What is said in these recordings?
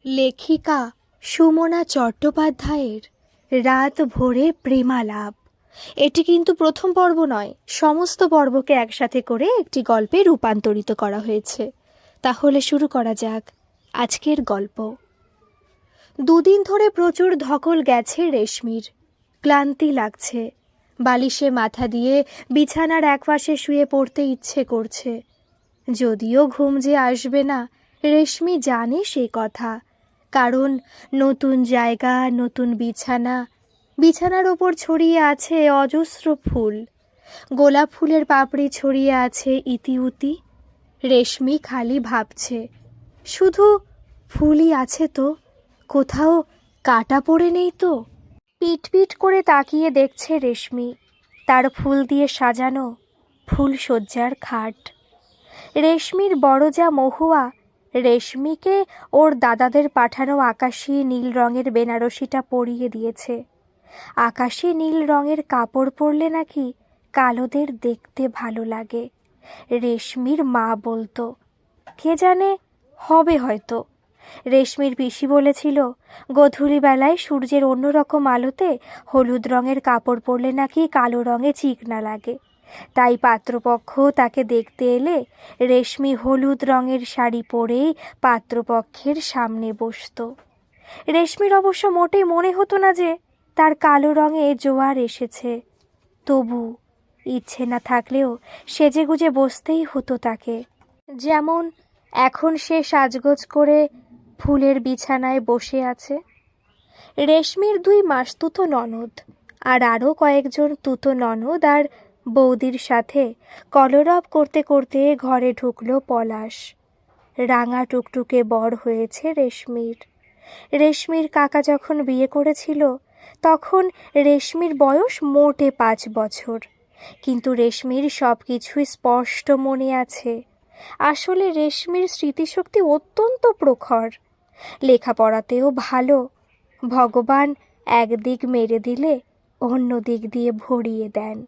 লেখিকা সুমনা চট্টোপাধ্যায়ের রাত ভোরে প্রেমালাপ। এটি কিন্তু প্রথম পর্ব নয়, সমস্ত পর্বকে একসাথে করে একটি গল্পে রূপান্তরিত করা হয়েছে। তাহলে শুরু করা যাক আজকের গল্প। দুদিন ধরে প্রচুর ধকল গেছে রেশমির। ক্লান্তি লাগছে। বালিশে মাথা দিয়ে বিছানার একপাশে শুয়ে পড়তে ইচ্ছে করছে। যদিও ঘুম যে আসবে না, রেশমি জানে সে কথা। কারণ নতুন জায়গা, নতুন বিছানা, বিছানার ওপর ছড়িয়ে আছে অজস্র ফুল। গোলাপ ফুলের পাপড়ি ছড়িয়ে আছে ইতিউতি। রেশমি খালি ভাবছে, শুধু ফুলই আছে তো, কোথাও কাটা পড়ে নেই তো। পিটপিট করে তাকিয়ে দেখছে রেশমি তার ফুল দিয়ে সাজানো ফুলশয্যার খাট। রেশমির বড় যা মহুয়া রেশমিকে ওর দাদাদের পাঠানো আকাশি নীল রঙের বেনারসিটা পরিয়ে দিয়েছে। আকাশি নীল রঙের কাপড় পরলে নাকি কালোদের দেখতে ভালো লাগে। রেশমির মা বলতো, কে জানে, হবে হয়তো। রেশমির পিসি বলেছিল গোধূলি বেলায় সূর্যের অন্যরকম আলোতে হলুদ রঙের কাপড় পরলে নাকি কালো রঙে চিকনা লাগে। তাই পাত্রপক্ষ তাকে দেখতে এলে রেশমি হলুদ রঙের শাড়ি পরেই পাত্রপক্ষের সামনে বসত। রেশমির অবশ্য মোটেই মনে হতো না যে তার কালো রঙে জোয়ার এসেছে। তবু ইচ্ছে না থাকলেও সেজেগুজে বসতেই হতো তাকে। যেমন এখন সে সাজগোজ করে ফুলের বিছানায় বসে আছে। রেশমির 2 মাসতুতো ননদ আর আরও কয়েকজন তুতো ননদ আর বৌদির সাথে কলরব করতে করতে ঘরে ঢুকলো পলাশ। রাঙা টুকটুকে বর হয়েছে রেশমির। রেশমির কাকা যখন বিয়ে করেছিল তখন রেশমির বয়স মোটে 5 বছর। কিন্তু রেশমির সব কিছুই স্পষ্ট মনে আছে। আসলে রেশমির স্মৃতিশক্তি অত্যন্ত প্রখর। লেখাপড়াতেও ভালো। ভগবান একদিক মেরে দিলে অন্য দিক দিয়ে ভরিয়ে দেন,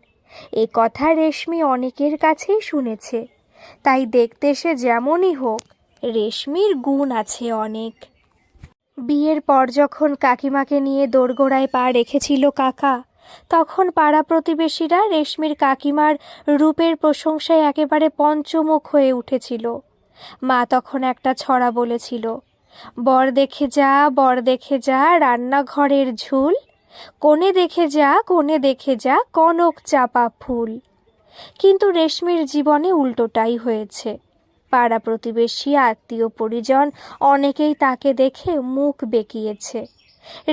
এ কথা রেশমি অনেকের কাছেই শুনেছে। তাই দেখতে সে যেমনই হোক, রেশমির গুণ আছে অনেক। বিয়ের পর যখন কাকিমাকে নিয়ে দোরগোড়ায় পা রেখেছিল কাকা, তখন পাড়া প্রতিবেশীরা রেশমির কাকিমার রূপের প্রশংসায় একেবারে পঞ্চমুখ হয়ে উঠেছিল। মা তখন একটা ছড়া বলেছিল, বর দেখে যা, বর দেখে যা রান্নাঘরের ঝুল, কোণে দেখে যা, কোণে দেখে যা কনক চাপা ফুল। কিন্তু রেশমির জীবনে উল্টোটাই হয়েছে। পাড়া প্রতিবেশী, আত্মীয় পরিজন অনেকেই তাকে দেখে মুখ বেঁকিয়েছে।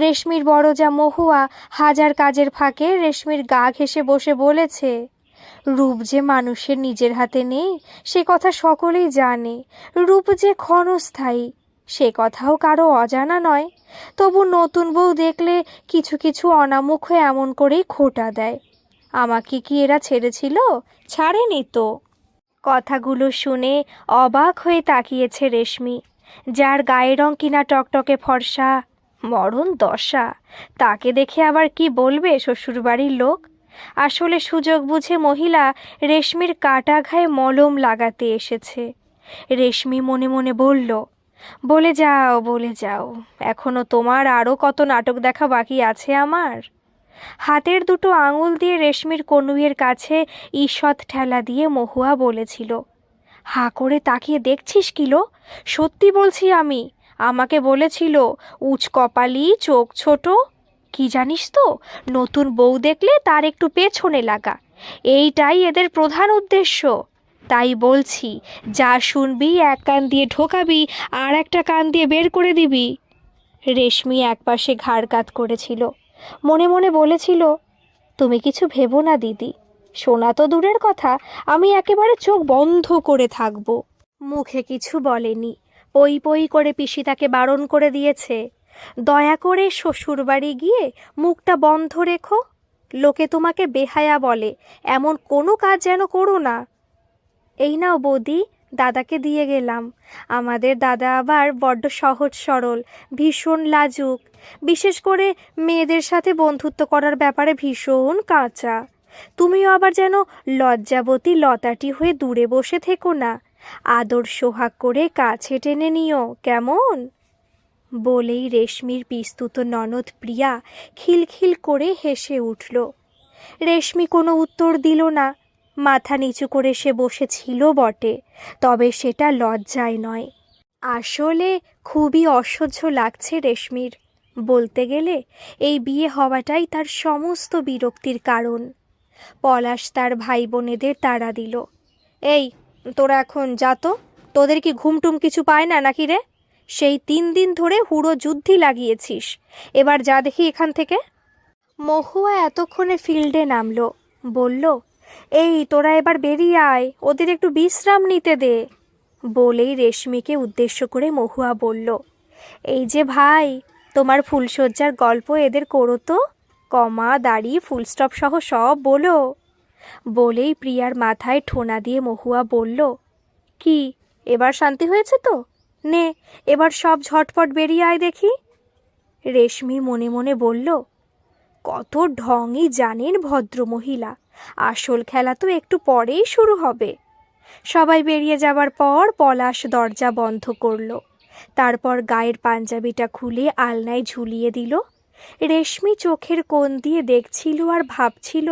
রেশমির বড় যা মহুয়া হাজার কাজের ফাঁকে রেশমির গা ঘেঁষে বসে বলেছে, রূপ যে মানুষের নিজের হাতে নেই সে কথা সকলেই জানে। রূপ যে ক্ষণস্থায়ী সে কথাও কারো অজানা নয়। তবু নতুন বউ দেখলে কিছু কিছু অনামুখ হয়ে এমন করেই খোঁটা দেয়। আমাকে কি এরা ছেড়েছিল? ছাড়েনি তো। কথাগুলো শুনে অবাক হয়ে তাকিয়েছে রেশমি। যার গায়ের রং কিনা টকটকে ফর্সা, মরণ দশা, তাকে দেখে আবার কি বলবে শ্বশুরবাড়ির লোক। আসলে সুযোগ বুঝে মহিলা রেশমির কাটা ঘায়ে মলম লাগাতে এসেছে। রেশমি মনে মনে বলল, বলে যাও, বলে যাও, এখনো তোমার আরও কত নাটক দেখা বাকি আছে আমার। হাতের 2 আঙুল দিয়ে রেশমির কনুইয়ের কাছে ঈষৎ ঠেলা দিয়ে মহুয়া বলেছিল, হাঁ করে তাকিয়ে দেখছিস কিলো? সত্যি বলছি আমি। আমাকে বলেছিল উচ কপালি, চোখ ছোট। কি জানিস তো, নতুন বউ দেখলে তার একটু পেছনে লাগা, এইটাই এদের প্রধান উদ্দেশ্য। তাই বলছি, যা শুনবি এক কান দিয়ে ঢোকাবি আর একটা কান দিয়ে বের করে দিবি। রেশমি একপাশে ঘাড় কাত করেছিল। মনে মনে বলেছিল, তুমি কিছু ভেবো না দিদি, শোনা তো দূরের কথা, আমি একেবারে চোখ বন্ধ করে থাকব। মুখে কিছু বলেনি। পই পই করে পিসি তাকে বারণ করে দিয়েছে, দয়া করে শ্বশুরবাড়ি গিয়ে মুখটা বন্ধ রেখো। লোকে তোমাকে বেহায়া বলে, এমন কোনো কাজ যেন করো না। এই নাও বৌদি, দাদাকে দিয়ে গেলাম। আমাদের দাদা আবার বড্ড সহজ সরল, ভীষণ লাজুক। বিশেষ করে মেয়েদের সাথে বন্ধুত্ব করার ব্যাপারে ভীষণ কাঁচা। তুমিও আবার যেন লজ্জাবতী লতাটি হয়ে দূরে বসে থেকো না। আদর সোহাগ করে কাছে টেনে নিও, কেমন? বলেই রেশমির পিস্তুত ননদ প্রিয়া খিলখিল করে হেসে উঠল। রেশমি কোনো উত্তর দিল না। মাথা নিচু করে সে বসেছিল বটে, তবে সেটা লজ্জায় নয়। আসলে খুবই অসহ্য লাগছে রেশমির। বলতে গেলে এই বিয়ে হওয়াটাই তার সমস্ত বিরক্তির কারণ। পলাশ তার ভাই বোনেদের তাড়া দিল। এই, তোরা এখন যা তো। তোদের কি ঘুমটুম কিছু পায় না নাকি রে? সেই 3 দিন ধরে হুড়ো যুদ্ধই লাগিয়েছিস। এবার যা দেখি এখান থেকে। মহুয়া এতক্ষণে ফিল্ডে নামলো। বলল, এই তোরা এবার বেরিয়ে আয়, ওদের একটু বিশ্রাম নিতে দে। বলেই রেশমিকে উদ্দেশ্য করে মহুয়া বলল, এই যে ভাই, তোমার ফুলশয্যার গল্প এদের করো তো, কমা দাড়ি ফুলস্টপ সহ সব বলো। বলেই প্রিয়ার মাথায় ঠোনা দিয়ে মহুয়া বলল, কি এবার শান্তি হয়েছে তো? নে, এবার সব ঝটপট বেরিয়ে আয় দেখি। রেশমি মনে মনে বলল, কত ঢংই জানেন ভদ্রমহিলা, আসল খেলা তো একটু পরেই শুরু হবে। সবাই বেরিয়ে যাবার পর পলাশ দরজা বন্ধ করল। তারপর গায়ের পাঞ্জাবিটা খুলে আলনায় ঝুলিয়ে দিল। রেশমি চোখের কোণ দিয়ে দেখছিল আর ভাবছিল,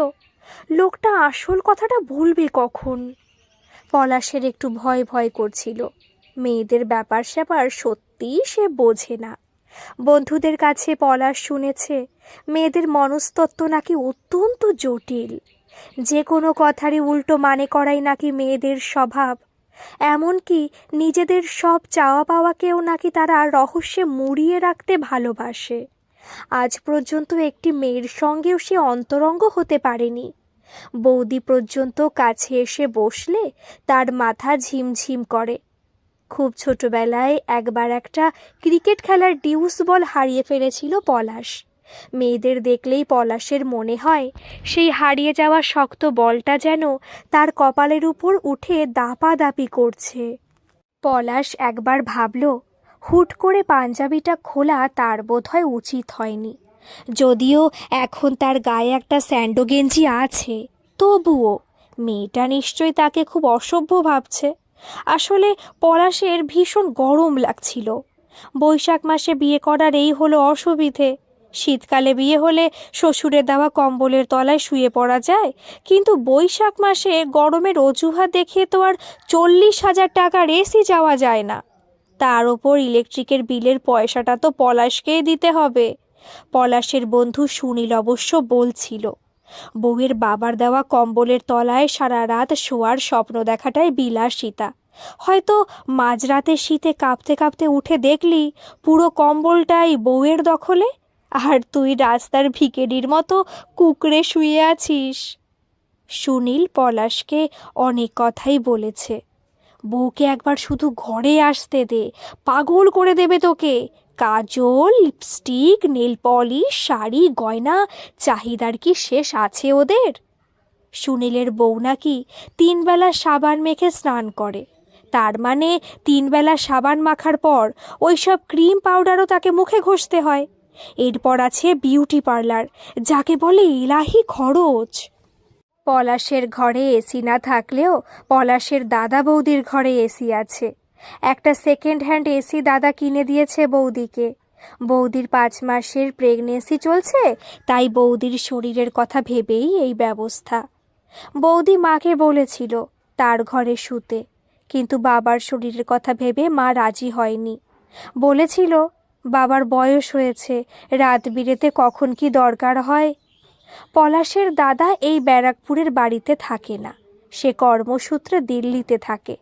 লোকটা আসল কথাটা বলবে কখন। পলাশের একটু ভয় ভয় করছিল। মেয়েদের ব্যাপার স্যাপার সত্যিই সে বোঝে না। বন্ধুদের কাছে পলাশ শুনেছে মেয়েদের মনস্তত্ত্ব নাকি অত্যন্ত জটিল। যে কোনো কথারই উল্টো মানে করাই নাকি মেয়েদের স্বভাব। এমনকি নিজেদের সব চাওয়া পাওয়াকেও নাকি তারা রহস্যে মুড়িয়ে রাখতে ভালোবাসে। আজ পর্যন্ত একটি মেয়ের সঙ্গেও সে অন্তরঙ্গ হতে পারেনি। বৌদি পর্যন্ত কাছে এসে বসলে তার মাথা ঝিমঝিম করে। খুব ছোটবেলায় একবার একটা ক্রিকেট খেলার ডিউস বল হারিয়ে ফেলেছিল পলাশ। মেয়েদের দেখলেই পলাশের মনে হয় সেই হারিয়ে যাওয়া শক্ত বলটা যেন তার কপালের উপর উঠে দাপাদাপি করছে। পলাশ একবার ভাবল, হুট করে পাঞ্জাবিটা খোলা তার বোধহয় উচিত হয়নি। যদিও এখন তার গায়ে একটা স্যান্ডো গেঞ্জি আছে, তবুও মেয়েটা নিশ্চয়ই তাকে খুব অসভ্য ভাবছে। আসলে পলাশের ভীষণ গরম লাগছিল। বৈশাখ মাসে বিয়ে করার এই হলো অসুবিধে। শীতকালে বিয়ে হলে শ্বশুরের দেওয়া কম্বলের তলায় শুয়ে পড়া যায়, কিন্তু বৈশাখ মাসে গরমের অজুহাত দেখিয়ে তো আর 40,000 টাকার এসি যাওয়া যায় না। তার ওপর ইলেকট্রিকের বিলের পয়সাটা তো পলাশকেই দিতে হবে। পলাশের বন্ধু সুনীল অবশ্য বলছিল, বউয়ের বাবার দেওয়া কম্বলের তলায় সারা রাত শোয়ার স্বপ্ন দেখাটাই বিলাসিতা। হয়তো মাঝরাতে শীতে কাঁপতে কাঁপতে উঠে দেখলি পুরো কম্বলটাই বউয়ের দখলে, আর তুই রাস্তার ভিখারির মতো কুঁকড়ে শুয়ে আছিস। সুনীল পলাশকে অনেক কথাই বলেছে। বউকে একবার শুধু ঘরে আসতে দে, পাগল করে দেবে তোকে। কাজল, লিপস্টিক, নেল পলিশ, শাড়ি, গয়না, চাহিদার কি শেষ আছে ওদের? সুনীলের বউ নাকি 3 বেলা সাবান মেখে স্নান করে। তার মানে 3 বেলা সাবান মাখার পর ওইসব ক্রিম পাউডারও তাকে মুখে ঘষতে হয়। এরপর আছে বিউটি পার্লার, যাকে বলে এলাহি খরচ। পলাশের ঘরে এসি না থাকলেও পলাশের দাদা বৌদির ঘরে এসি আছে। একটা সেকেন্ড হ্যান্ড এসি দাদা কিনে দিয়েছে বৌদিকে। বৌদির 5 মাসের প্রেগনেন্সি চলছে, তাই বৌদির শরীরের কথা ভেবেই এই ব্যবস্থা। বৌদি মাকে বলেছিল তার ঘরে শুতে, কিন্তু বাবার শরীরের কথা ভেবে মা রাজি হয়নি। বলেছিল বাবার বয়স হয়েছে, রাত বিরেতে কখন কি দরকার হয়। পলাশের দাদা এই ব্যারাকপুরের বাড়িতে থাকে না, সে কর্মসূত্রে দিল্লিতে থাকে,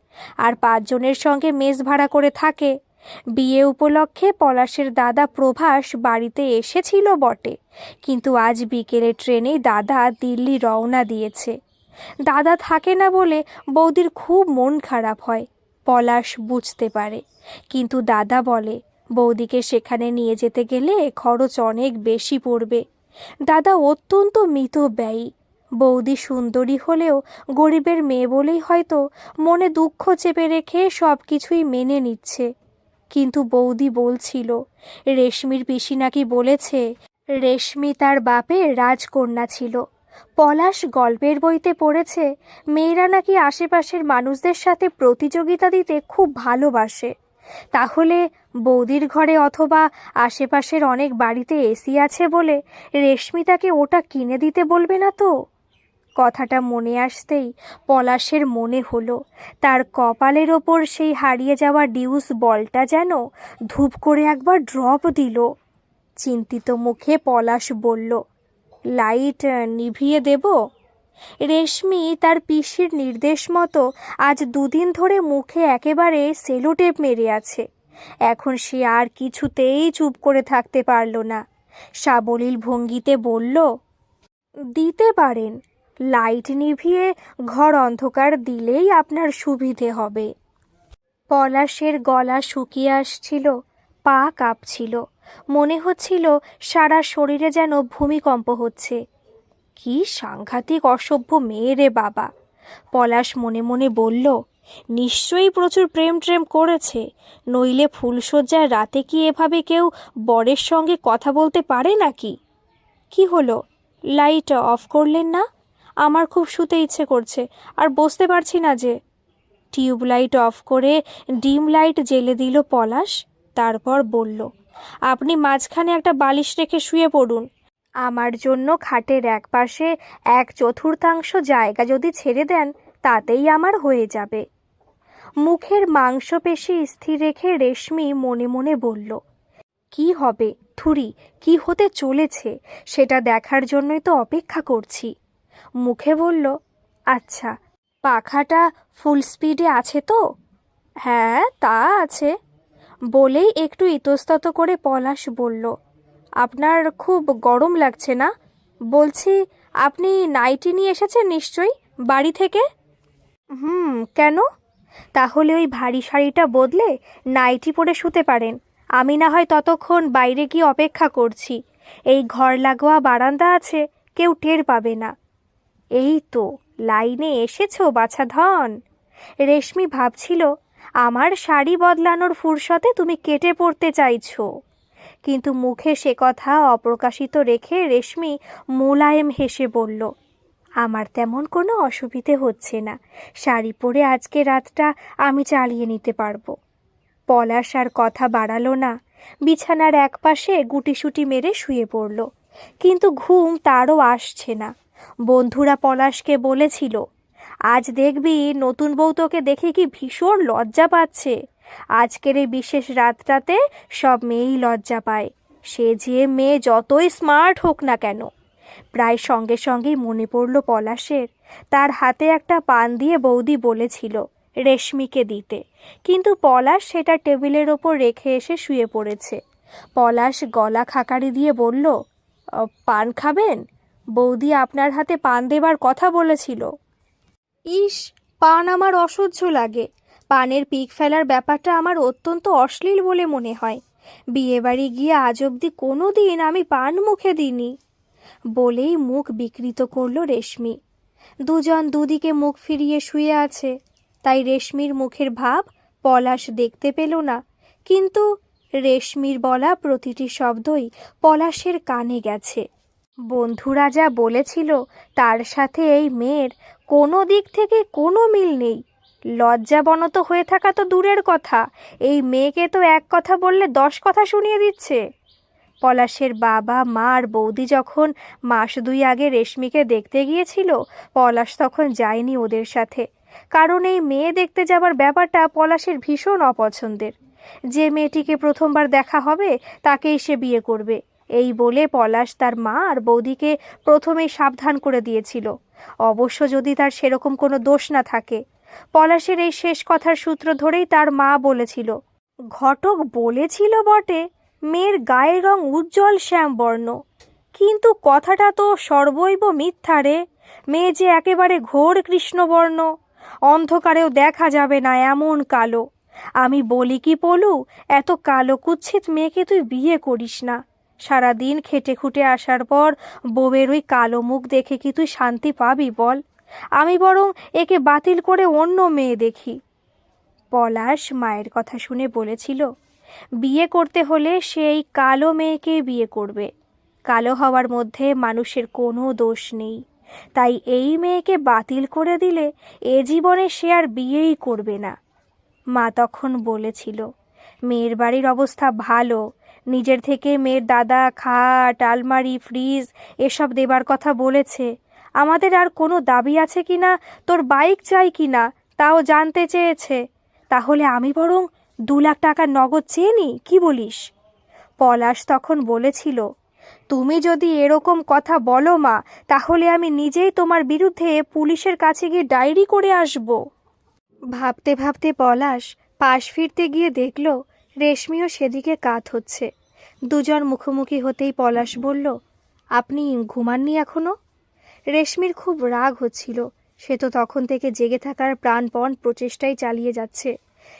আর 5 জনের সঙ্গে মেস ভাড়া করে থাকে। বিয়ে উপলক্ষে পলাশের দাদা প্রভাস বাড়িতে এসেছিল বটে, কিন্তু আজ বিকেলে ট্রেনে দাদা দিল্লি রওনা দিয়েছে। দাদা থাকে না বলে বৌদির খুব মন খারাপ হয়। পলাশ বুঝতে পারে, কিন্তু দাদা বলে বৌদিকে সেখানে নিয়ে যেতে গেলে খরচ অনেক বেশি পড়বে। দাদা অত্যন্ত মিতব্যয়ী। বৌদি সুন্দরী হলেও গরিবের মেয়ে বলেই হয়তো মনে দুঃখ চেপে রেখে সব কিছুই মেনে নিচ্ছে। কিন্তু বৌদি বলছিল, রেশমির পিসি নাকি বলেছে রেশমি তার বাপের রাজকন্যা ছিল। পলাশ গল্পের বইতে পড়েছে মেয়েরা নাকি আশেপাশের মানুষদের সাথে প্রতিযোগিতা দিতে খুব ভালোবাসে। তাহলে বৌদির ঘরে অথবা আশেপাশের অনেক বাড়িতে এসি আছে বলে রেশমি তাকে ওটা কিনে দিতে বলবে না তো? কথাটা মনে আসতেই পলাশের মনে হলো তার কপালের ওপর সেই হারিয়ে যাওয়া ডিউস বলটা যেন ধূপ করে একবার ড্রপ দিল। চিন্তিত মুখে পলাশ বলল, লাইট নিভিয়ে দেব? রেশমি তার পিসির নির্দেশ মতো আজ 2 দিন ধরে মুখে একেবারে সেলোটেপ মেরে আছে। এখন সে আর কিছুতেই চুপ করে থাকতে পারল না। সাবলীল ভঙ্গিতে বলল, দিতে পারেন। লাইট নিভিয়ে ঘর অন্ধকার দিলেই আপনার সুবিধে হবে। পলাশের গলা শুকিয়ে আসছিল, পা কাঁপছিল, মনে হচ্ছিল সারা শরীরে যেন ভূমিকম্প হচ্ছে। কি সাংঘাতিক অসভ্য মেয়ে রে বাবা! পলাশ মনে মনে বলল, নিশ্চয়ই প্রচুর প্রেম ট্রেম করেছে, নইলে ফুলশয্যার রাতে কি এভাবে কেউ বরের সঙ্গে কথা বলতে পারে নাকি? কি হলো, লাইট অফ করলেন না? আমার খুব শুতে ইচ্ছে করছে, আর বসতে পারছি না যে। টিউবলাইট অফ করে ডিম লাইট জ্বেলে দিল পলাশ। তারপর বলল, আপনি মাঝখানে একটা বালিশ রেখে শুয়ে পড়ুন। আমার জন্য খাটের একপাশে 1/4 জায়গা যদি ছেড়ে দেন তাতেই আমার হয়ে যাবে। মুখের মাংসপেশি স্থির রেখে রেশমি মনে মনে বলল, কি হবে থুরি, কি হতে চলেছে সেটা দেখার জন্যই তো অপেক্ষা করছি। মুখে বলল, আচ্ছা, পাখাটা ফুল স্পিডে আছে তো? হ্যাঁ, তা আছে। বলেই একটু ইতস্তত করে পলাশ বলল, আপনার খুব গরম লাগছে না? বলছি, আপনি নাইটি নিয়ে এসেছেন নিশ্চয়ই বাড়ি থেকে? কেন? তাহলে ওই ভারী শাড়িটা বদলে নাইটি পরে শুতে পারেন। আমি না হয় ততক্ষণ বাইরে গিয়ে অপেক্ষা করছি। এই ঘর লাগোয়া বারান্দা আছে, কেউ টের পাবে না। এই তো লাইনে এসেছো বাছাধন। রেশমি ভাবছিল আমার শাড়ি বদলানোর ফুরসতে তুমি কেটে পড়তে চাইছো, কিন্তু মুখে সে কথা অপ্রকাশিত রেখে রেশমি মোলায়েম হেসে বলল, আমার তেমন কোনো অসুবিধে হচ্ছে না। শাড়ি পরে আজকে রাতটা আমি চালিয়ে নিতে পারবো। পলাশ আর কথা বাড়ালো না, বিছানার একপাশে গুটিসুটি মেরে শুয়ে পড়ল। কিন্তু ঘুম তারও আসছে না। বন্ধুরা পলাশকে বলেছিল, আজ দেখবি নতুন বউ তোকে দেখে কি ভীষণ লজ্জা পাচ্ছে। আজকের এই বিশেষ রাতটাতে সব মেয়েই লজ্জা পায়, সে যে মেয়ে যতই স্মার্ট হোক না কেন। প্রায় সঙ্গে সঙ্গেই মনে পড়ল পলাশের, তার হাতে একটা পান দিয়ে বৌদি বলেছিল রেশমিকে দিতে, কিন্তু পলাশ সেটা টেবিলের ওপর রেখে এসে শুয়ে পড়েছে। পলাশ গলা খাকারি দিয়ে বলল, পান খাবেন? বৌদি আপনার হাতে পান দেবার কথা বলেছিল। ইস, পান আমার অসহ্য লাগে। পানের পিক ফেলার ব্যাপারটা আমার অত্যন্ত অশ্লীল বলে মনে হয়। বিয়েবাড়ি গিয়ে আজ অবধি কোনো দিন আমি পান মুখে দিইনি। বলেই মুখ বিকৃত করল রেশমি। দুজন দুদিকে মুখ ফিরিয়ে শুয়ে আছে, তাই রেশমির মুখের ভাব পলাশ দেখতে পেল না। কিন্তু রেশমির বলা প্রতিটি শব্দই পলাশের কানে গেছে। বন্ধুরা যা বলেছিল তার সাথে এই মেয়ের কোনো দিক থেকে কোনো মিল নেই। লজ্জাবনত হয়ে থাকা তো দূরের কথা, এই মেয়েকে তো এক কথা বললে 10 কথা শুনিয়ে দিচ্ছে। পলাশের বাবা মা আর বৌদি যখন মাস 2 আগে রেশমিকে দেখতে গিয়েছিল, পলাশ তখন যায়নি ওদের সাথে, কারণ এই মেয়ে দেখতে যাবার ব্যাপারটা পলাশের ভীষণ অপছন্দের। যে মেয়েটিকে প্রথমবার দেখা হবে তাকেই সে বিয়ে করবে, এই বলে পলাশ তার মা আর বৌদিকে প্রথমেই সাবধান করে দিয়েছিল। অবশ্য যদি তার সেরকম কোনো দোষ না থাকে। পলাশের এই শেষ কথার সূত্র ধরেই তার মা বলেছিল, ঘটক বলেছিল বটে মেয়ের গায়ের রং উজ্জ্বল শ্যামবর্ণ, কিন্তু কথাটা তো সর্বৈব মিথ্যা রে। মেয়ে যে একেবারে ঘোর কৃষ্ণবর্ণ, অন্ধকারেও দেখা যাবে না এমন কালো। আমি বলি কি পলু, এত কালো কুৎসিত মেয়েকে তুই বিয়ে করিস না। সারাদিন খেটে খুটে আসার পর বউয়ের ওই কালো মুখ দেখে কি তুই শান্তি পাবি বল? আমি বরং একে বাতিল করে অন্য মেয়ে দেখি। পলাশ মায়ের কথা শুনে বলেছিল, বিয়ে করতে হলে সেই কালো মেয়েকে বিয়ে করবে। কালো হওয়ার মধ্যে মানুষের কোনো দোষ নেই, তাই এই মেয়েকে বাতিল করে দিলে এ জীবনে সে আর বিয়েই করবে না। মা তখন বলেছিল, মেয়ের বাড়ির অবস্থা ভালো, নিজের থেকে মেয়ের দাদা খাট আলমারি ফ্রিজ এসব দেবার কথা বলেছে। আমাদের আর কোনো দাবি আছে কি না, তোর বাইক চাই কি না তাও জানতে চেয়েছে। তাহলে আমি বরং 2 লাখ টাকা নগদ চেয়ে নিই, কি বলিস? পলাশ তখন বলেছিল, তুমি যদি এরকম কথা বলো মা, তাহলে আমি নিজেই তোমার বিরুদ্ধে পুলিশের কাছে গিয়ে ডায়েরি করে আসব। ভাবতে ভাবতে পলাশ পাশ ফিরতে গিয়ে দেখল রেশমিও সেদিকে কাত হচ্ছে। দুজন মুখোমুখি হতেই পলাশ বলল, আপনি ঘুমাননি এখনো? রেশমির খুব রাগ হচ্ছিল, সে তো তখন থেকে জেগে থাকার প্রাণপণ প্রচেষ্টাই চালিয়ে যাচ্ছে।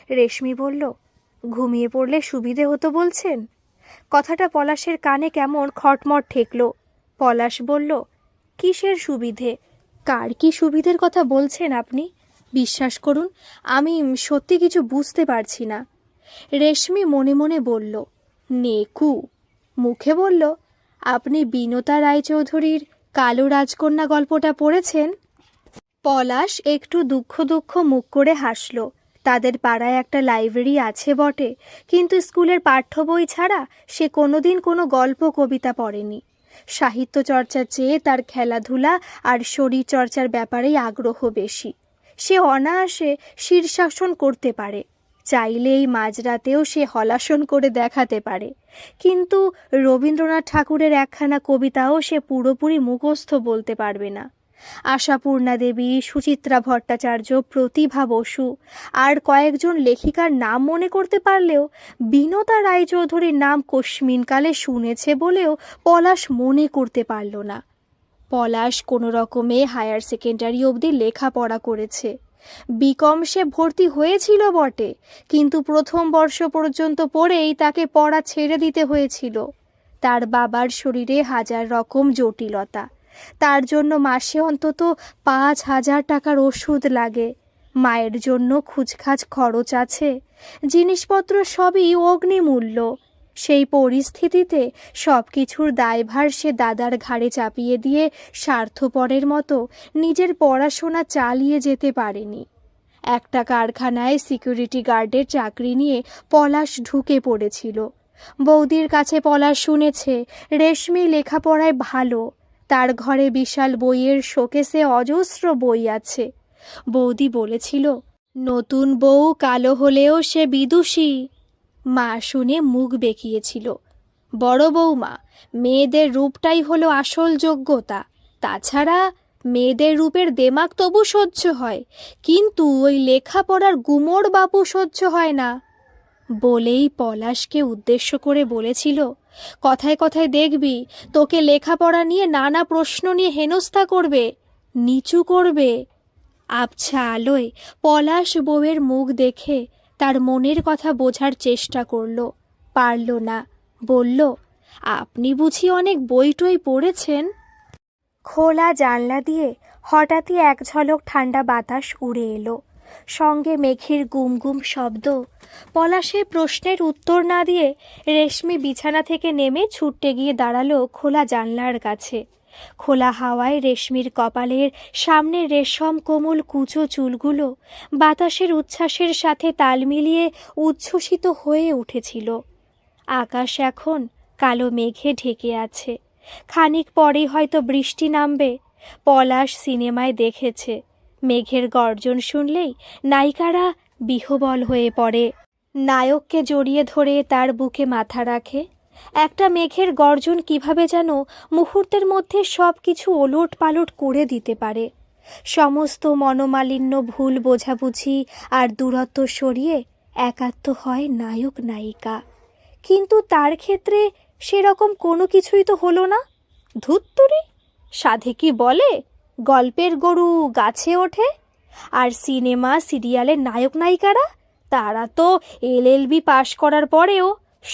রেশমি বলল, ঘুমিয়ে পড়লে সুবিধে হতো বলছেন? কথাটা পলাশের কানে কেমন খটমট ঠেকল। পলাশ বলল, কিসের সুবিধে? কার কি সুবিধের কথা বলছেন আপনি? বিশ্বাস করুন, আমি সত্যি কিছু বুঝতে পারছি না। রেশমি মনে মনে বলল, নেকু। মুখে বলল, আপনি বিনতা রায়চৌধুরীর কালো রাজকন্যা গল্পটা পড়েছেন? পলাশ একটু দুঃখ দুঃখ মুখ করে হাসল। তাদের পাড়ায় একটা লাইব্রেরি আছে বটে, কিন্তু স্কুলের পাঠ্য বই ছাড়া সে কোনোদিন কোনো গল্প কবিতা পড়েনি। সাহিত্য চর্চার চেয়ে তার খেলাধুলা আর শরীর চর্চার ব্যাপারেই আগ্রহ বেশি। সে অনায়াসে শীর্ষাসন করতে পারে, চাইলেই মাঝরাতেও সে হলাসন করে দেখাতে পারে। কিন্তু রবীন্দ্রনাথ ঠাকুরের একখানা কবিতাও সে পুরোপুরি মুখস্থ বলতে পারবে না। আশাপূর্ণা দেবী, সুচিত্রা ভট্টাচার্য, প্রতিভা বসু আর কয়েকজন লেখিকার নাম মনে করতে পারলেও বিনতা রায়চৌধুরীর নাম কস্মিনকালে শুনেছে বলেও পলাশ মনে করতে পারল না। পলাশ কোনো রকমে হায়ার সেকেন্ডারি অবধি লেখাপড়া করেছে। বিকম সে ভর্তি হয়েছিল বটে, কিন্তু প্রথম বর্ষ পর্যন্ত পড়েই তাকে পড়া ছেড়ে দিতে হয়েছিল। তার বাবার শরীরে 1000 রকম জটিলতা, তার জন্য মাসে অন্তত 5000 টাকার ওষুধ লাগে। মায়ের জন্য খুচখাচ খরচ আছে, জিনিসপত্র সবই অগ্নিমূল্য। সেই পরিস্থিতিতে সব কিছুর দায়ভার সে দাদার ঘাড়ে চাপিয়ে দিয়ে স্বার্থপরের মতো নিজের পড়াশোনা চালিয়ে যেতে পারেনি। একটা কারখানায় সিকিউরিটি গার্ডের চাকরি নিয়ে পলাশ ঢুকে পড়েছিল। বৌদির কাছে পলাশ শুনেছে রেশমি লেখাপড়ায় ভালো, তার ঘরে বিশাল বইয়ের শোকেসে অজস্র বই আছে। বৌদি বলেছিল, নতুন বউ কালো হলেও সে বিদুষী। মা শুনে মুখ বেঁকিয়েছিল। বড় বৌমা, মেয়েদের রূপটাই হলো আসল যোগ্যতা, তাছাড়া মেয়েদের রূপের দেমাক তবু সহ্য হয়, কিন্তু ওই লেখাপড়ার গুমোর বাপু সহ্য হয় না। বলেই পলাশকে উদ্দেশ্য করে বলেছিল, কথায় কথায় দেখবি তোকে লেখাপড়া নিয়ে নানা প্রশ্ন নিয়ে হেনস্থা করবে, নিচু করবে। আবছা আলোয় পলাশ বউয়ের মুখ দেখে তার মনের কথা বোঝার চেষ্টা করল, পারল না। বলল, আপনি বুঝি অনেক বই টই পড়েছেন? খোলা জানলা দিয়ে হঠাৎই এক ঝলক ঠান্ডা বাতাস উড়ে এলো, সঙ্গে মেঘের গুম গুম শব্দ। পলাশের প্রশ্নের উত্তর না দিয়ে রেশমি বিছানা থেকে নেমে ছুটতে গিয়ে দাঁড়ালো খোলা জানলার কাছে। খোলা হাওয়ায় রেশমির কপালের সামনে রেশম কোমল কুচো চুলগুলো বাতাসের উচ্ছ্বাসের সাথে তাল মিলিয়ে উচ্ছ্বসিত হয়ে উঠেছিল। আকাশ এখন কালো মেঘে ঢেকে আছে, খানিক পরেই হয়তো বৃষ্টি নামবে। পলাশ সিনেমায় দেখেছে, মেঘের গর্জন শুনলেই নায়িকারা বিহ্বল হয়ে পড়ে, নায়ককে জড়িয়ে ধরে তার বুকে মাথা রাখে। একটা মেঘের গর্জন কিভাবে যেন মুহূর্তের মধ্যে সব কিছু ওলট পালট করে দিতে পারে। সমস্ত মনোমালিন্য, ভুল বোঝাবুঝি আর দূরত্ব সরিয়ে একাত্ম হয় নায়ক নায়িকা। কিন্তু তার ক্ষেত্রে সেরকম কোনো কিছুই তো হলো না। ধুত্তুরি, সাধে কি বলে গল্পের গরু গাছে ওঠে? আর সিনেমা সিরিয়ালের নায়ক নায়িকারা, তারা তো LLB পাশ করার পরেও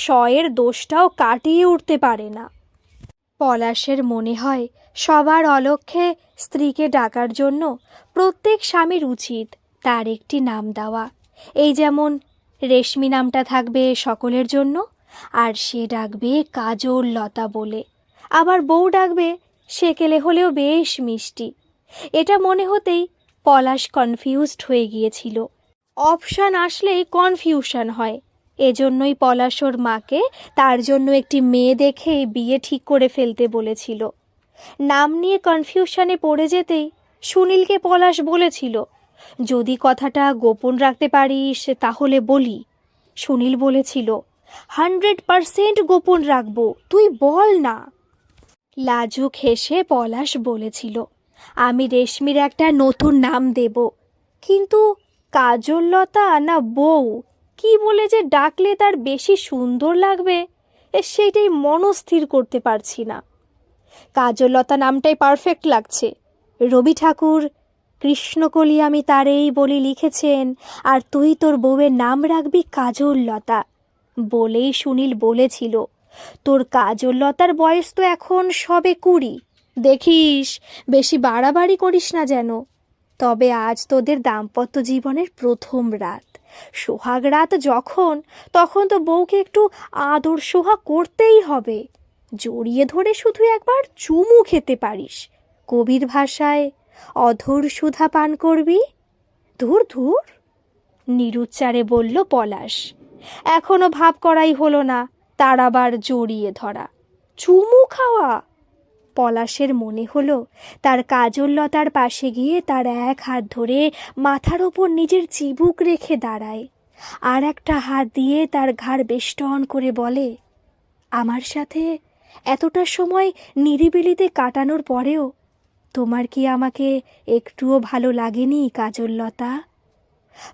শয়ের দোষটাও কাটিয়ে উঠতে পারে না। পলাশের মনে হয় সবার অলক্ষ্যে স্ত্রীকে ডাকার জন্য প্রত্যেক স্বামীর উচিত তার একটি নাম দেওয়া। এই যেমন রেশমি নামটা থাকবে সকলের জন্য, আর সে ডাকবে কাজল লতা বলে। আবার বউ ডাকবে সেকেলে হলেও বেশ মিষ্টি। এটা মনে হতেই পলাশ কনফিউজড হয়ে গিয়েছিল। অপশান আসলেই কনফিউশন হয়, এজন্যই পলাশ ওর মাকে তার জন্য একটি মেয়ে দেখে বিয়ে ঠিক করে ফেলতে বলেছিল। নাম নিয়ে কনফিউশনে পড়ে যেতেই সুনীলকে পলাশ বলেছিল, যদি কথাটা গোপন রাখতে পারিস তাহলে বলি। সুনীল বলেছিল, 100% গোপন রাখবো, তুই বল না। লাজুক হেসে পলাশ বলেছিল, আমি রেশমির একটা নতুন নাম দেব, কিন্তু কাজললতা না বউ কি বলে যে ডাকলে তার বেশি সুন্দর লাগবে সেটাই মনস্থির করতে পারছি না। কাজললতা নামটাই পারফেক্ট লাগছে। রবি ঠাকুর কৃষ্ণকলি আমি তার এই বলি লিখেছেন, আর তুই তোর বউয়ের নাম রাখবি কাজললতা। বলেই সুনীল বলেছিল, তোর কাজললতার বয়স তো এখন সবে 20, দেখিস বেশি বাড়াবাড়ি করিস না যেন। তবে আজ তোদের দাম্পত্য জীবনের প্রথম রাত, সোহাগ রাত যখন, তখন তো বউকে একটু আদর সোহাগ করতেই হবে। জড়িয়ে ধরে শুধু একবার চুমু খেতে পারিস, কবির ভাষায় অধর সুধা পান করবি। ধুর ধুর, নিরুচ্চারে বলল পলাশ। এখনো ভাব করাই হলো না, তার আবার জড়িয়ে ধরা, চুমু খাওয়া। পলাশের মনে হলো তার কাজললতার পাশে গিয়ে তার এক হাত ধরে মাথার ওপর নিজের চিবুক রেখে দাঁড়ায়, আর একটা হাত দিয়ে তার ঘাড় বেষ্টন করে বলে, আমার সাথে এতটা সময় নিরিবিলিতে কাটানোর পরেও তোমার কি আমাকে একটুও ভালো লাগেনি কাজললতা?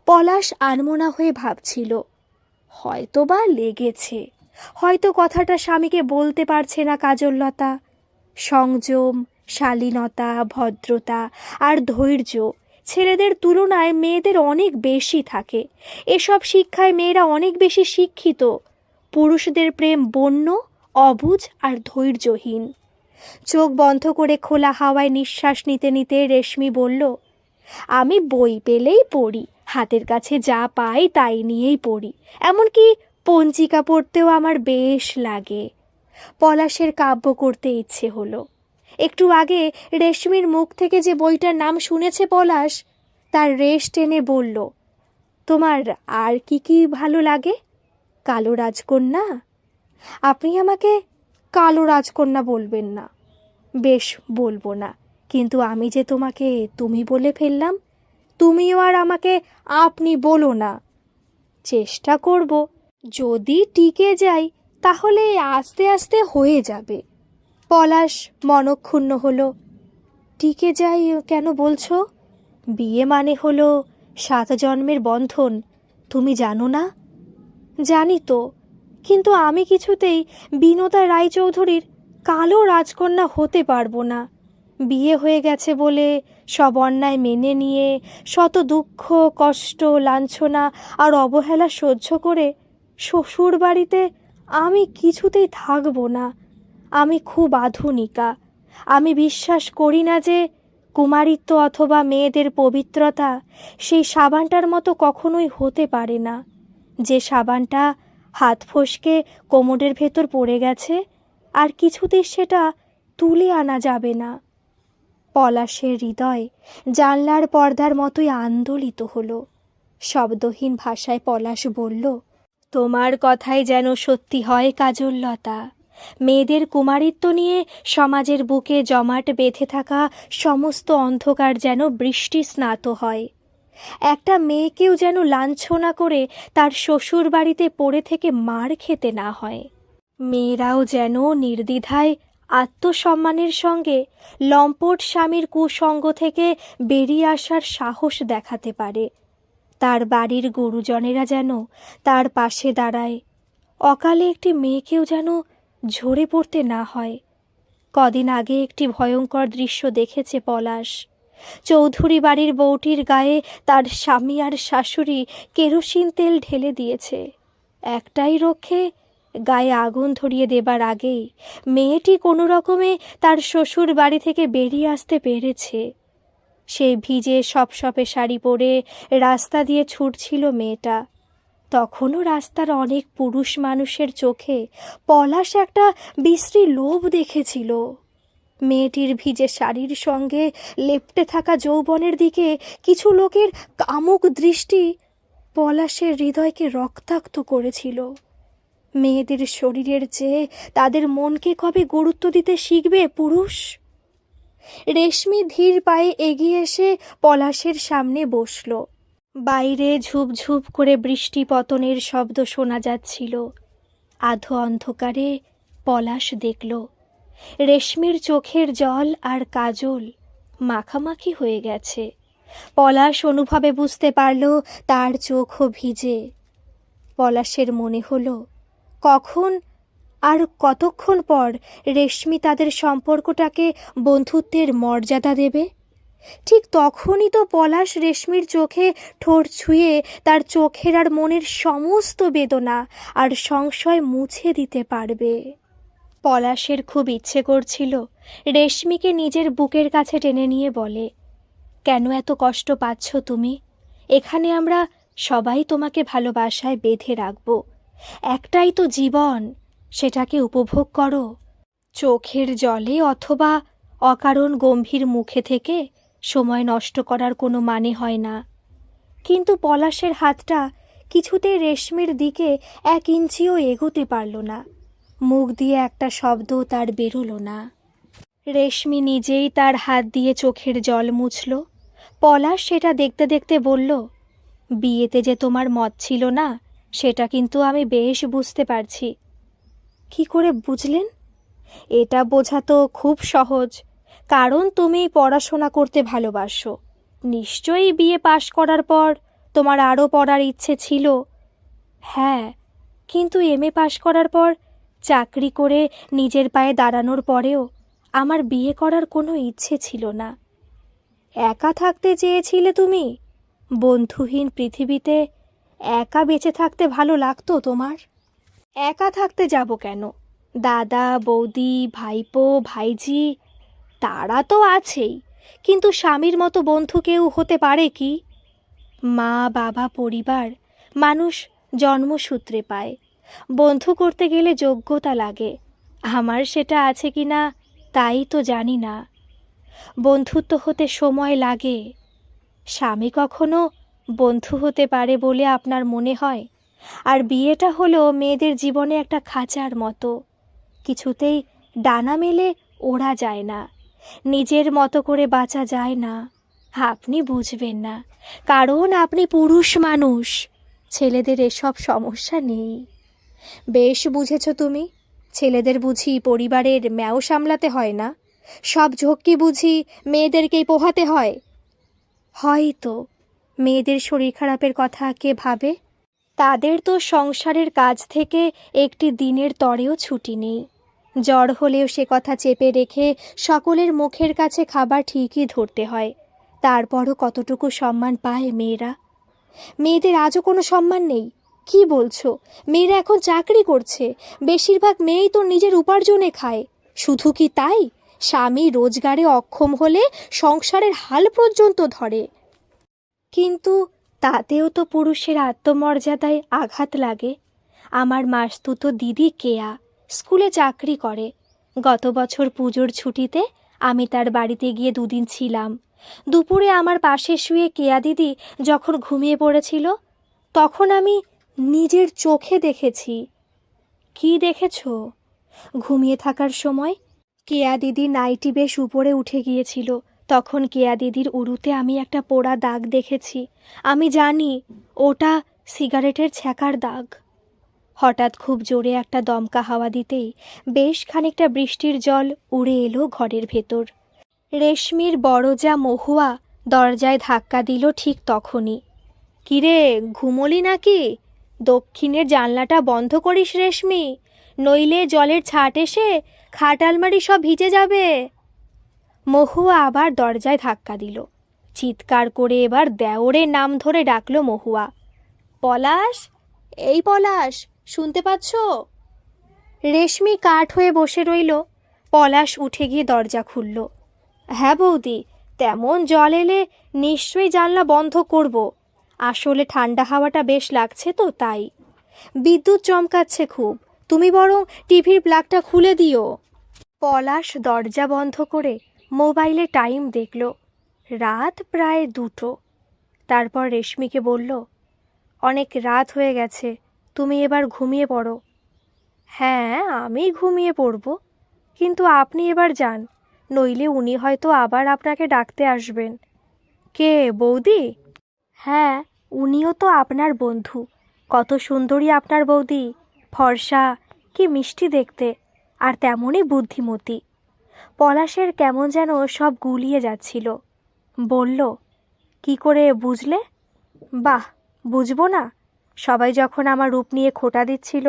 পলাশ আনমনা হয়ে ভাবছিল, হয়তো বা লেগেছে, হয়তো কথাটা স্বামীকে বলতে পারছে না কাজললতা। সংযম, শালীনতা, ভদ্রতা আর ধৈর্য ছেলেদের তুলনায় মেয়েদের অনেক বেশি থাকে। এসব শিক্ষায় মেয়েরা অনেক বেশি শিক্ষিত। পুরুষদের প্রেম বন্য, অবুঝ আর ধৈর্যহীন। চোখ বন্ধ করে খোলা হাওয়ায় নিঃশ্বাস নিতে নিতে রেশমি বলল, আমি বই পেলেই পড়ি, হাতের কাছে যা পাই তাই নিয়েই পড়ি, এমনকি পঞ্জিকা পড়তেও আমার বেশ লাগে। পলাশের কাব্য করতে ইচ্ছে হলো। একটু আগে রেশমির মুখ থেকে যে বইটার নাম শুনেছে পলাশ, তার রেশ টেনে বলল, তোমার আর কি কি ভালো লাগে? কালো রাজকন্যা? আপনি আমাকে কালো রাজকন্যা বলবেন না। বেশ, বলবো না, কিন্তু আমি যে তোমাকে তুমি বলে ফেললাম, তুমিও আর আমাকে আপনি বলো না। চেষ্টা করব, যদি টিকে যাই তাহলে আস্তে আস্তে হয়ে যাবে। পলাশ মনক্ষুণ্ণ হলো। টিকে যাই কেন বলছো? বিয়ে মানে হলো 7 জন্মের বন্ধন, তুমি জানো না? জানি তো, কিন্তু আমি কিছুতেই বিনোদা রায়চৌধুরীর কালো রাজকন্যা হতে পারবো না। বিয়ে হয়ে গেছে বলে সব অন্যায় মেনে নিয়ে, শত দুঃখ কষ্ট লাঞ্ছনা আর অবহেলা সহ্য করে শ্বশুর বাড়িতে আমি কিছুতেই থাকবো না। আমি খুব আধুনিকা। আমি বিশ্বাস করি না যে কুমারিত্ব অথবা মেয়েদের পবিত্রতা সেই সাবানটার মতো কখনোই হতে পারে না, যে সাবানটা হাত ফসকে কোমরের ভেতর পড়ে গেছে আর কিছুতেই সেটা তুলে আনা যাবে না। পলাশের হৃদয় জানলার পর্দার মতোই আন্দোলিত হলো। শব্দহীন ভাষায় পলাশ বলল, তোমার কথাই যেন সত্যি হয় কাজললতা। মেয়েদের কুমারিত্ব নিয়ে সমাজের বুকে জমাট বেঁধে থাকা সমস্ত অন্ধকার যেন বৃষ্টি স্নাত হয়। একটা মেয়েকেও যেন লাঞ্ছনা করে তার শ্বশুর বাড়িতে পড়ে থেকে মার খেতে না হয়। মেয়েরাও যেন নির্দ্বিধায় আত্মসম্মানের সঙ্গে লম্পট স্বামীর কুসঙ্গ থেকে বেরিয়ে আসার সাহস দেখাতে পারে। তার বাড়ির গুরুজনেরা যেন তার পাশে দাঁড়ায়। অকালে একটি মেয়েকেও যেন ঝরে পড়তে না হয়। কদিন আগে একটি ভয়ঙ্কর দৃশ্য দেখেছে পলাশ। চৌধুরী বাড়ির বউটির গায়ে তার স্বামী আর শাশুড়ি কেরোসিন তেল ঢেলে দিয়েছে। একটাই রক্ষে, গায়ে আগুন ধরিয়ে দেবার আগেই মেয়েটি কোনো রকমে তার শ্বশুর বাড়ি থেকে বেরিয়ে আসতে পেরেছে। সে ভিজে সপসপে শাড়ি পরে রাস্তা দিয়ে ছুটছিল মেয়েটা। তখনও রাস্তার অনেক পুরুষ মানুষের চোখে পলাশ একটা বিশ্রী লোভ দেখেছিল। মেয়েটির ভিজে শাড়ির সঙ্গে লেপ্টে থাকা যৌবনের দিকে কিছু লোকের কামুক দৃষ্টি পলাশের হৃদয়কে রক্তাক্ত করেছিল। মেয়েদের শরীরের চেয়ে তাদের মনকে কবে গুরুত্ব দিতে শিখবে পুরুষ? রেশমি ধীর পায়ে এগিয়ে এসে পলাশের সামনে বসল। বাইরে ঝুপঝুপ করে বৃষ্টি পতনের শব্দ শোনা যাচ্ছিল। আধো অন্ধকারে পলাশ দেখল রেশমির চোখের জল আর কাজল মাখামাখি হয়ে গেছে। পলাশ অনুভবে বুঝতে পারল তার চোখও ভিজে। পলাশের মনে হলো কখন আর কতক্ষণ পর রেশমি তাদের সম্পর্কটাকে বন্ধুত্বের মর্যাদা দেবে। ঠিক তখনই তো পলাশ রেশমির চোখে ঠোঁট ছুঁয়ে তার চোখের আর মনের সমস্ত বেদনা আর সংশয় মুছে দিতে পারবে। পলাশের খুব ইচ্ছে করছিল রেশমিকে নিজের বুকের কাছে টেনে নিয়ে বলে, কেন এত কষ্ট পাচ্ছ তুমি? এখানে আমরা সবাই তোমাকে ভালোবাসায় বেঁধে রাখব। একটাই তো জীবন, সেটাকে উপভোগ করো। চোখের জলে অথবা অকারণ গম্ভীর মুখে থেকে সময় নষ্ট করার কোনো মানে হয় না। কিন্তু পলাশের হাতটা কিছুতেই রেশমির দিকে 1 ইঞ্চিও এগোতে পারল না। মুখ দিয়ে একটা শব্দ তার বেরোলো না। রেশমি নিজেই তার হাত দিয়ে চোখের জল মুছল। পলাশ সেটা দেখতে দেখতে বলল, বিয়েতে যে তোমার মত ছিল না সেটা কিন্তু আমি বেশ বুঝতে পারছি। কি করে বুঝলেন? এটা বোঝা তো খুব সহজ, কারণ তুমি পড়াশোনা করতে ভালোবাসো। নিশ্চয়ই বিয়ে পাশ করার পর তোমার আরও পড়ার ইচ্ছে ছিল। হ্যাঁ, কিন্তু এমএ পাশ করার পর চাকরি করে নিজের পায়ে দাঁড়ানোর পরেও আমার বিয়ে করার কোনো ইচ্ছে ছিল না। একা থাকতে চেয়েছিলে তুমি? বন্ধুহীন পৃথিবীতে একা বেঁচে থাকতে ভালো লাগতো তোমার? একা থাকতে যাব কেন? দাদা, বৌদি, ভাইপো, ভাইজি তারা তো আছেই, কিন্তু স্বামীর মতো বন্ধু কেউ হতে পারে কি? মা, বাবা, পরিবার মানুষ জন্মসূত্রে পায়। বন্ধু করতে গেলে যোগ্যতা লাগে। আমার সেটা আছে কি না তাই তো জানি না। বন্ধুত্ব হতে সময় লাগে। স্বামী কখনো বন্ধু হতে পারে বলে আপনার মনে হয়? আর বিয়েটা হলো মেয়েদের জীবনে একটা খাঁচার মতো, কিছুতেই ডানা মেলে ওড়া যায় না, নিজের মতো করে বাঁচা যায় না। আপনি বুঝবেন না, কারণ আপনি পুরুষ মানুষ। ছেলেদের এসব সমস্যা নেই। বেশ বুঝেছ তুমি। ছেলেদের বুঝি পরিবারের ম্যাও সামলাতে হয় না? সব ঝক্কি বুঝি মেয়েদেরকেই পোহাতে হয়? হয়তো মেয়েদের শরীর খারাপের কথা কে ভাবে? তাদের তো সংসারের কাজ থেকে একটি দিনের তরেও ছুটি নেই। জ্বর হলেও সে কথা চেপে রেখে সকলের মুখের কাছে খাবার ঠিকই ধরতে হয়। তারপরও কতটুকু সম্মান পায় মেয়েরা? মেয়েদের আজও কোনো সম্মান নেই? কি বলছো? মেয়েরা এখন চাকরি করছে, বেশিরভাগ মেয়েই তো নিজের উপার্জনে খায়। শুধু কি তাই, স্বামী রোজগারে অক্ষম হলে সংসারের হাল পর্যন্ত ধরে। কিন্তু তাতেও তো পুরুষের আত্মমর্যাদায় আঘাত লাগে। আমার মাসতুতো দিদি কেয়া স্কুলে চাকরি করে। গত বছর পুজোর ছুটিতে আমি তার বাড়িতে গিয়ে 2 দিন ছিলাম। দুপুরে আমার পাশে শুয়ে কেয়া দিদি যখন ঘুমিয়ে পড়েছিল, তখন আমি নিজের চোখে দেখেছি। কি দেখেছ? ঘুমিয়ে থাকার সময় কেয়া দিদি নাইটি বেশ উপরে উঠে গিয়েছিল। তখন কেয়া দিদির উরুতে আমি একটা পোড়া দাগ দেখেছি। আমি জানি ওটা সিগারেটের ছ্যাঁকার দাগ। হঠাৎ খুব জোরে একটা দমকা হাওয়া দিতেই বেশ খানিকটা বৃষ্টির জল উড়ে এলো ঘরের ভেতর। রেশমির বড় যা মহুয়া দরজায় ধাক্কা দিল ঠিক তখনই। কিরে, ঘুমোলি নাকি? দক্ষিণের জানলাটা বন্ধ করিস রেশমি, নইলে জলের ছাট এসে খাট আলমারি সব ভিজে যাবে। মহুয়া আবার দরজায় ধাক্কা দিল। চিৎকার করে এবার দেওরের নাম ধরে ডাকলো মহুয়া। পলাশ, এই পলাশ, শুনতে পাচ্ছ? রেশমি কাঠ হয়ে বসে রইল। পলাশ উঠে গিয়ে দরজা খুলল। হ্যাঁ বৌদি, তেমন জল এলে নিশ্চয়ই জানলা বন্ধ করব। আসলে ঠান্ডা হাওয়াটা বেশ লাগছে তো তাই। বিদ্যুৎ চমকাচ্ছে খুব, তুমি বরং টিভির প্লাগটা খুলে দিও। পলাশ দরজা বন্ধ করে মোবাইলে টাইম দেখল। রাত প্রায় 2টো। তারপর রেশমিকে বলল, অনেক রাত হয়ে গেছে, তুমি এবার ঘুমিয়ে পড়ো। হ্যাঁ, আমি ঘুমিয়ে পড়ব, কিন্তু আপনি এবার যান, নইলে উনি হয়তো আবার আপনাকে ডাকতে আসবেন। কে, বৌদি? হ্যাঁ, উনিও তো আপনার বন্ধু। কত সুন্দরী আপনার বৌদি, ফর্সা, কি মিষ্টি দেখতে, আর তেমনই বুদ্ধিমতী। পলাশের কেমন যেন সব গুলিয়ে যাচ্ছিল। বলল, কি করে বুঝলে? বাহ, বুঝবো না? সবাই যখন আমার রূপ নিয়ে খোঁটা দিচ্ছিল,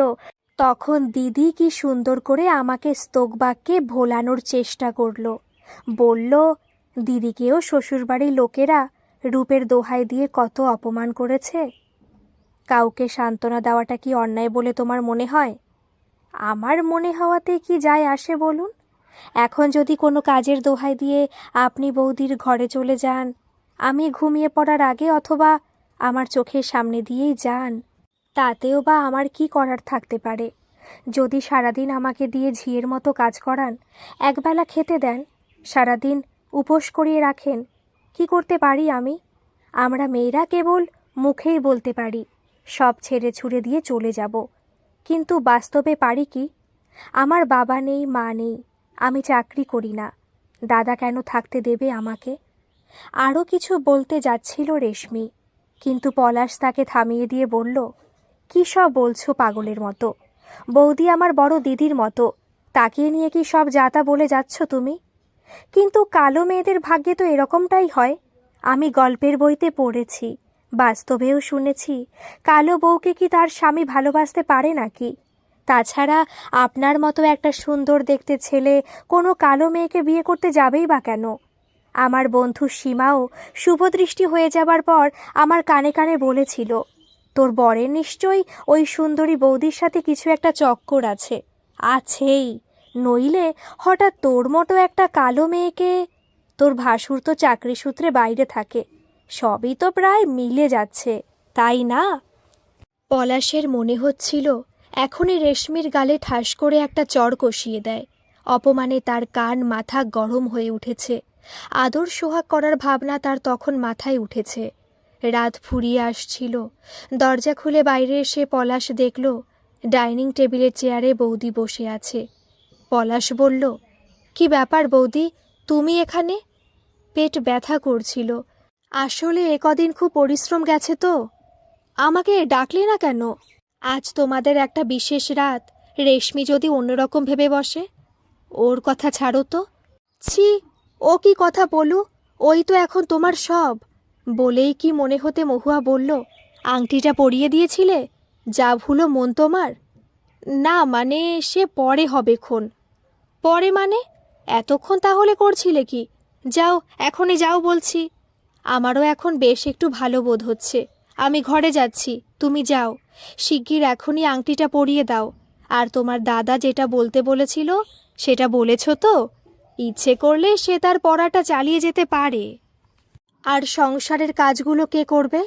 তখন দিদি কি সুন্দর করে আমাকে স্তোকবাক্যে ভোলানোর চেষ্টা করলো। বলল, দিদিকেও শ্বশুরবাড়ির লোকেরা রূপের দোহাই দিয়ে কত অপমান করেছে। কাউকে সান্ত্বনা দেওয়াটা কি অন্যায় বলে তোমার মনে হয়? আমার মনে হওয়াতে কি যায় আসে বলুন? এখন যদি কোনো কাজের দোহাই দিয়ে আপনি বৌদির ঘরে চলে যান, আমি ঘুমিয়ে পড়ার আগে, অথবা আমার চোখের সামনে দিয়েই যান, তাতেও বা আমার কি করার থাকতে পারে? যদি সারাদিন আমাকে দিয়ে ঝিয়ের মতো কাজ করান, একবেলা খেতে দেন, সারাদিন উপোস করিয়ে রাখেন, কি করতে পারি আমি? আমরা মেয়েরা কেবল মুখেই বলতে পারি সব ছেড়ে ছুড়ে দিয়ে চলে যাব, কিন্তু বাস্তবে পারি কি? আমার বাবা নেই, মা নেই, আমি চাকরি করি না, দাদা কেন থাকতে দেবে আমাকে? আরও কিছু বলতে যাচ্ছিল রেশমি, কিন্তু পলাশ তাকে থামিয়ে দিয়ে বলল, কী সব বলছো পাগলের মতো? বৌদি আমার বড় দিদির মতো, তাকে নিয়ে কি সব যাতা বলে যাচ্ছ তুমি? কিন্তু কালো মেয়েদের ভাগ্যে তো এরকমটাই হয়। আমি গল্পের বইতে পড়েছি, বাস্তবেও শুনেছি, কালো বউকে কি তার স্বামী ভালোবাসতে পারে নাকি? তাছাড়া আপনার মতো একটা সুন্দর দেখতে ছেলে কোনো কালো মেয়েকে বিয়ে করতে যাবেই বা কেন? আমার বন্ধু সীমাও শুভদৃষ্টি হয়ে যাবার পর আমার কানে কানে বলেছিল, তোর বরের নিশ্চয়ই ওই সুন্দরী বৌদির সাথে কিছু একটা চক্কর আছে। আছেই, নইলে হঠাৎ তোর মতো একটা কালো মেয়েকে। তোর ভাসুর তো চাকরি সূত্রে বাইরে থাকে, সবই তো প্রায় মিলে যাচ্ছে, তাই না? পলাশের মনে হচ্ছিল এখনই রেশমির গালে ঠাস করে একটা চড় কষিয়ে দেয়। অপমানে তার কান মাথা গরম হয়ে উঠেছে। আদর সোহাগ করার ভাবনা তার তখন মাথায় উঠেছে। রাত ফুরিয়ে আসছিল। দরজা খুলে বাইরে এসে পলাশ দেখল ডাইনিং টেবিলের চেয়ারে বৌদি বসে আছে। পলাশ বলল, কি ব্যাপার বৌদি, তুমি এখানে? পেট ব্যথা করছিল। আসলে কদিন খুব পরিশ্রম গেছে তো। আমাকে ডাকলে না কেন? আজ তোমাদের একটা বিশেষ রাত, রেশমি যদি অন্যরকম ভেবে বসে। ওর কথা ছাড়ো তো। ছি, ও কি কথা বলু, ওই তো এখন তোমার সব। বলেই কি মনে হতে মহুয়া বলল, আংটিটা পরিয়ে দিয়েছিলে? যা ভুলো মন তোমার। না মানে, সে পরে হবে খন। পরে মানে? এতক্ষণ তাহলে করছিলে কি? যাও, এখনই যাও বলছি। আমারও এখন বেশ একটু ভালো বোধ হচ্ছে, আমি ঘরে যাচ্ছি, তুমি যাও। শিগগির এখনই আংটিটা পরিয়ে দাও। আর তোমার দাদা যেটা বলতে বলেছিল সেটা বলেছ তো? ইচ্ছে করলে সে তার পড়াটা চালিয়ে যেতে পারে। আর সংসারের কাজগুলো কে করবে?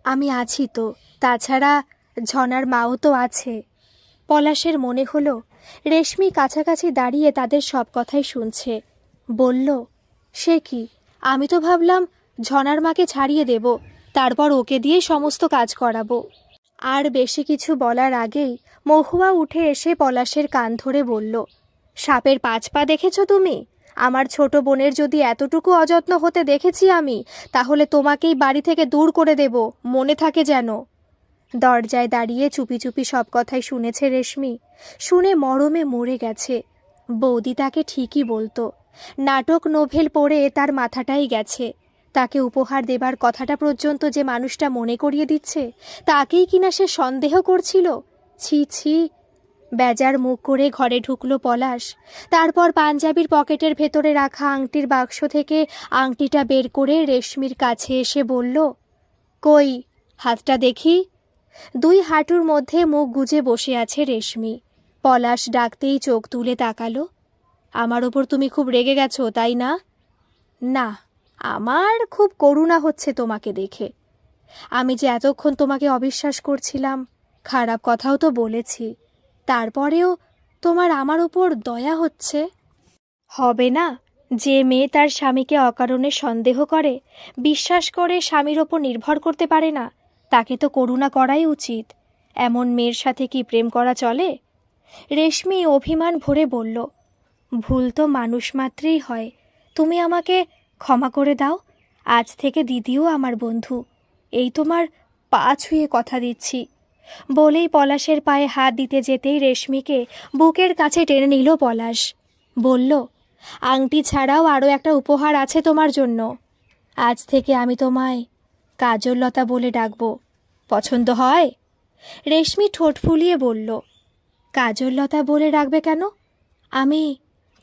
আমি আছি তো, তাছাড়া ঝনার মাও তো আছে। পলাশের মনে হলো রেশমি কাছাকাছি দাঁড়িয়ে তাদের সব কথাই শুনছে। বলল, সে কি, আমি তো ভাবলাম ঝনার মাকে ছাড়িয়ে দেব, তারপর ওকে দিয়ে সমস্ত কাজ করাবো। আর বেশি কিছু বলার আগেই মহুয়া উঠে এসে পলাশের কান ধরে বলল, সাপের 5 পা দেখেছ তুমি? আমার ছোট বোনের যদি এতটুকু অযত্ন হতে দেখেছি আমি, তাহলে তোমাকেই বাড়ি থেকে দূর করে দেব, মনে থাকে যেন। দরজায় দাঁড়িয়ে চুপি চুপি সব কথাই শুনেছে রেশমি। শুনে মরমে মরে গেছে। বৌদি তাকে ঠিকই বলতো, নাটক নোভেল পড়ে তার মাথাটাই গেছে। তাকে উপহার দেবার কথাটা পর্যন্ত যে মানুষটা মনে করিয়ে দিচ্ছে, তাকেই কিনা সে সন্দেহ করছিল। ছি ছি। বেজার মুখ করে ঘরে ঢুকলো পলাশ। তারপর পাঞ্জাবির পকেটের ভেতরে রাখা আংটির বাক্স থেকে আংটিটা বের করে রেশমির কাছে এসে বলল, কই, হাতটা দেখি। 2 হাঁটুর মধ্যে মুখ গুজে বসে আছে রেশমি। পলাশ ডাকতেই চোখ তুলে তাকালো। আমার ওপর তুমি খুব রেগে গেছো, তাই না? না, আমার খুব করুণা হচ্ছে তোমাকে দেখে। আমি যে এতক্ষণ তোমাকে অবিশ্বাস করছিলাম, খারাপ কথাও তো বলেছি, তারপরেও তোমার আমার ওপর দয়া হচ্ছে। হবে না? যে মেয়ে তার স্বামীকে অকারণে সন্দেহ করে, বিশ্বাস করে, স্বামীর ওপর নির্ভর করতে পারে না, তাকে তো করুণা করাই উচিত। এমন মেয়ের সাথে কি প্রেম করা চলে? রেশমি অভিমান ভরে বলল, ভুল তো মানুষ মাত্রেই হয়। তুমি আমাকে ক্ষমা করে দাও। আজ থেকে দিদিও আমার বন্ধু। এই তোমার পা ছুঁয়ে কথা দিচ্ছি। বলেই পলাশের পায়ে হাত দিতে যেতেই রেশমিকে বুকের কাছে টেনে নিল পলাশ। বলল, আংটি ছাড়াও আরও একটা উপহার আছে তোমার জন্য। আজ থেকে আমি তোমায় কাজললতা বলে ডাকবো। পছন্দ হয়? রেশমি ঠোঁট ফুলিয়ে বলল, কাজললতা বলে ডাকবে কেন? আমি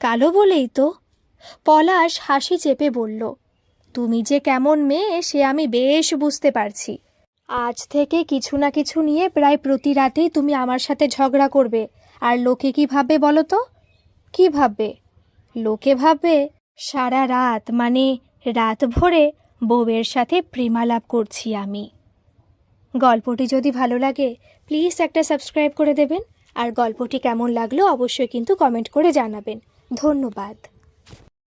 কালো বলেই তো। পলাশ হাসি চেপে বলল, তুমি যে কেমন মেয়ে সে আমি বেশ বুঝতে পারছি। আজ থেকে কিছু না কিছু নিয়ে প্রায় প্রতি রাতেই তুমি আমার সাথে ঝগড়া করবে। আর লোকে কি ভাববে বলো তো? কি ভাববে? লোকে ভাববে সারা রাত মানে রাত ভরে বউয়ের সাথে প্রেমালাপ করছি আমি। গল্পটি যদি ভালো লাগে প্লিজ একটা সাবস্ক্রাইব করে দেবেন। আর গল্পটি কেমন লাগলো অবশ্যই কিন্তু কমেন্ট করে জানাবেন। ধন্যবাদ।